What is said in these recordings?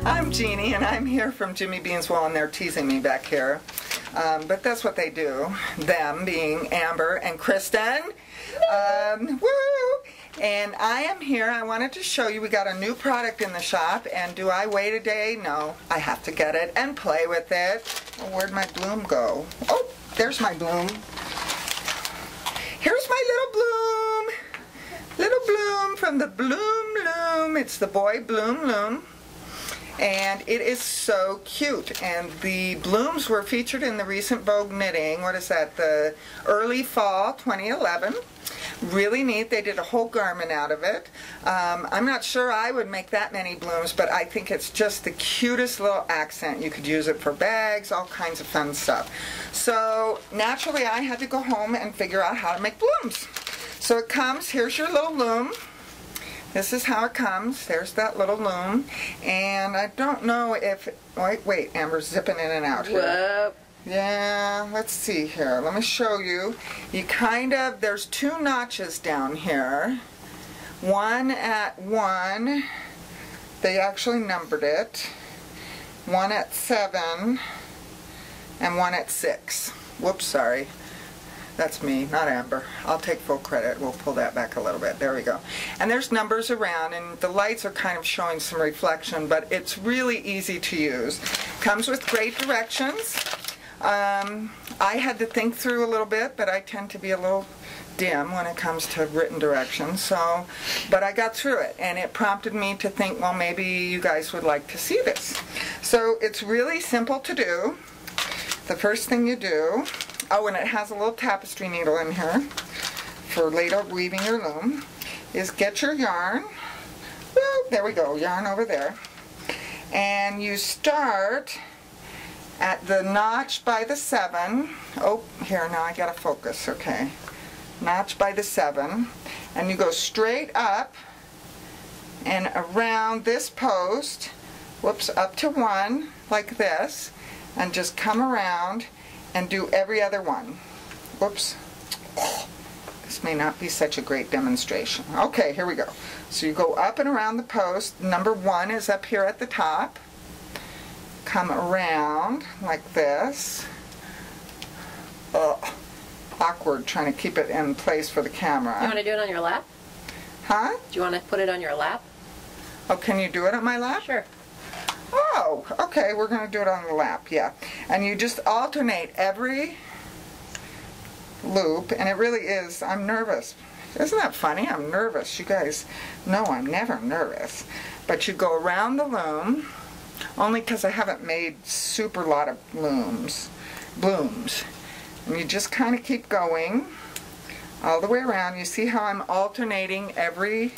I'm Jeannie, and I'm here from Jimmy Bean's Wall, and they're teasing me back here. But that's what they do, them being Amber and Kristen. Woo! And I am here. I wanted to show you we got a new product in the shop, and do I wait a day? No, I have to get it and play with it. Oh, where'd my Bloom go? Oh, there's my Bloom. Here's my little Bloom. Little Bloom from the Bloom Loom. It's the boy Bloom Loom. And it is so cute. And the blooms were featured in the recent Vogue Knitting. What is that? The early fall 2011. Really neat. They did a whole garment out of it. I'm not sure I would make that many blooms, but I think it's just the cutest little accent. You could use it for bags, all kinds of fun stuff. So naturally I had to go home and figure out how to make blooms. So it comes, here's your little loom. This is how it comes. There's that little loom. And I don't know if, wait, Amber's zipping in and out here. Whoa. Yeah, let's see here. Let me show you. You kind of, there's two notches down here. One at 1. They actually numbered it. 1 at 7 and 1 at 6. Whoops, sorry. That's me, not Amber. I'll take full credit. We'll pull that back a little bit. There we go. And there's numbers around, and the lights are kind of showing some reflection, but it's really easy to use. Comes with great directions. I had to think through a little bit, but I tend to be a little dim when it comes to written directions. So, but I got through it, and it prompted me to think, well, maybe you guys would like to see this. So it's really simple to do. The first thing you do, oh, and it has a little tapestry needle in here for later weaving your loom, is get your yarn. Well, there we go, yarn over there. And you start at the notch by the 7. Oh, here, now I gotta focus, okay. Notch by the 7. And you go straight up and around this post, whoops, up to 1, like this, and just come around and do every other one. Whoops. This may not be such a great demonstration. Okay, here we go. So you go up and around the post. Number 1 is up here at the top. Come around like this. Ugh, awkward trying to keep it in place for the camera. You want to do it on your lap? Huh? Do you want to put it on your lap? Oh, can you do it on my lap? Sure. Oh, okay, we're going to do it on the lap, yeah. And you just alternate every loop, and it really is, I'm nervous. Isn't that funny? I'm nervous. You guys know I'm never nervous. But you go around the loom, only because I haven't made super lot of blooms. And you just kind of keep going all the way around. You see how I'm alternating every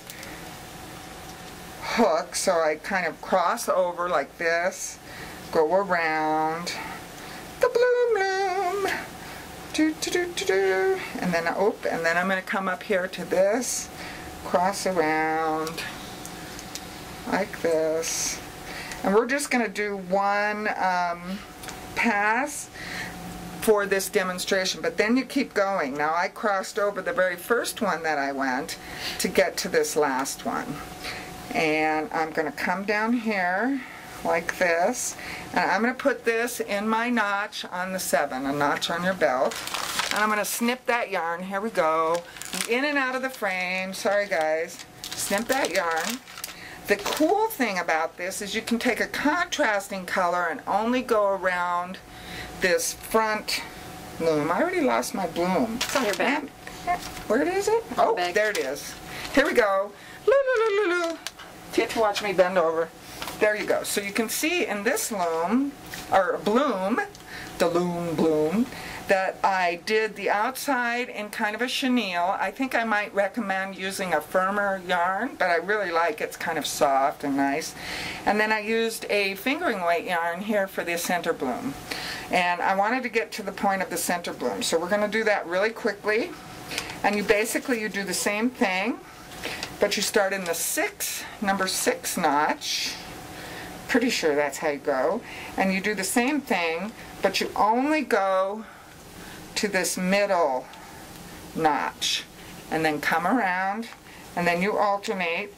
hook, so I kind of cross over like this, go around the Bloom Loom, and then and then I'm going to come up here to this, cross around like this, and we're just going to do one pass for this demonstration, but then you keep going. Now I crossed over the very first one that I went to get to this last one. And I'm going to come down here like this, and I'm going to put this in my notch on the 7, a notch on your belt, and I'm going to snip that yarn. Here we go, in and out of the frame. Sorry guys, snip that yarn. The cool thing about this is you can take a contrasting color and only go around this front loom. I already lost my bloom. It's on your back. Where is it? Oh, there it is. Here we go. Loo. To watch me bend over. There you go. So you can see in this loom, or bloom, the loom bloom, that I did the outside in kind of a chenille. I think I might recommend using a firmer yarn, but I really like it. It's kind of soft and nice. And then I used a fingering weight yarn here for the center bloom. And I wanted to get to the point of the center bloom. So we're going to do that really quickly. And you basically, do the same thing, but you start in the number 6 notch. Pretty sure that's how you go. And you do the same thing, but you only go to this middle notch, and then come around, and then you alternate,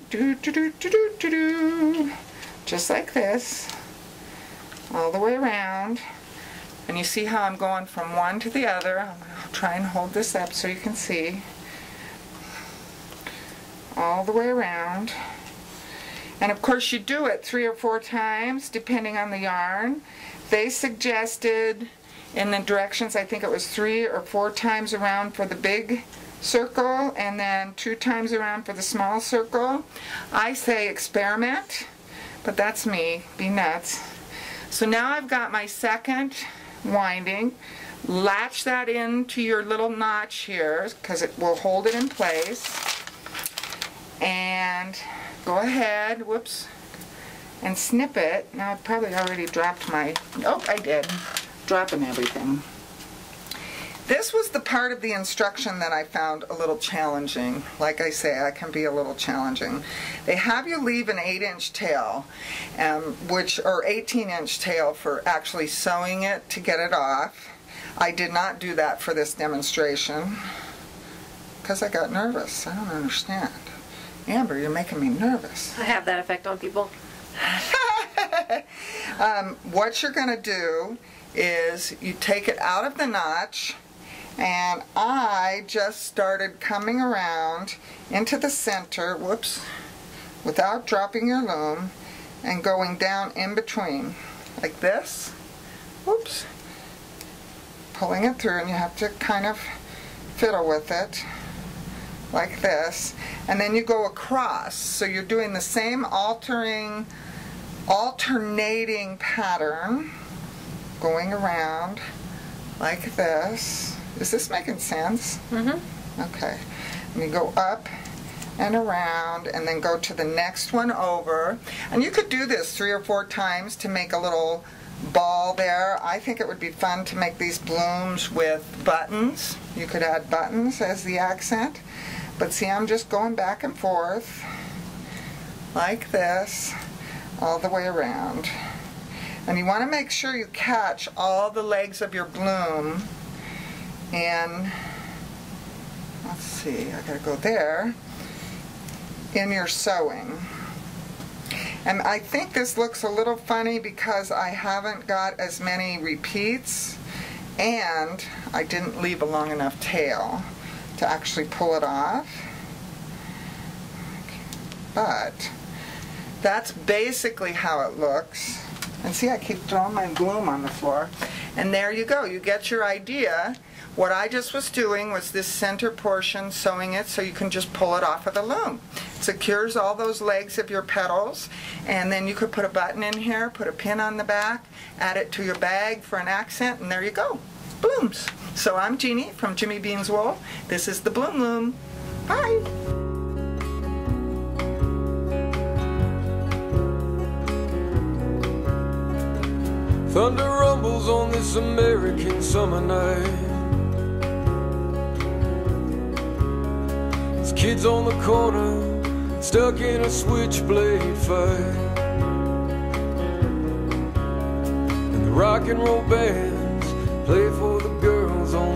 just like this, all the way around. And you see how I'm going from one to the other. I'm going to try and hold this up so you can see. All the way around. And of course you do it 3 or 4 times depending on the yarn. They suggested in the directions, I think it was 3 or 4 times around for the big circle and then 2 times around for the small circle. I say experiment, but that's me, be nuts. So now I've got my second winding. Latch that into your little notch here because it will hold it in place. And go ahead, whoops, and snip it. Now I probably already dropped my, oh, I did, dropping everything. This was the part of the instruction that I found a little challenging. Like I say, I can be a little challenging. They have you leave an 8-inch tail, or 18-inch tail for actually sewing it to get it off. I did not do that for this demonstration because I got nervous. I don't understand. Amber, you're making me nervous. I have that effect on people. What you're going to do is you take it out of the notch, and I just started coming around into the center, whoops, without dropping your loom, and going down in between, like this, whoops, pulling it through, and you have to kind of fiddle with it, like this, and then you go across, so you're doing the same alternating pattern, going around like this. Is this making sense? Mm-hmm. Okay. And you go up and around and then go to the next one over. And you could do this 3 or 4 times to make a little ball there. I think it would be fun to make these blooms with buttons. You could add buttons as the accent. But see, I'm just going back and forth like this all the way around. And you want to make sure you catch all the legs of your bloom in, let's see, I gotta go there, in your sewing. And I think this looks a little funny because I haven't got as many repeats and I didn't leave a long enough tail to actually pull it off. But that's basically how it looks. And see, I keep throwing my bloom on the floor. And there you go, you get your idea. What I just was doing was this center portion, sewing it so you can just pull it off of the loom. It secures all those legs of your petals, and then you could put a button in here, put a pin on the back, add it to your bag for an accent, and there you go, blooms. So I'm Jeannie from Jimmy Bean's Wool. This is the Bloom Loom. Bye. Thunder rumbles on this American summer night. There's kids on the corner stuck in a switchblade fight, and the rock and roll bands play for the girls on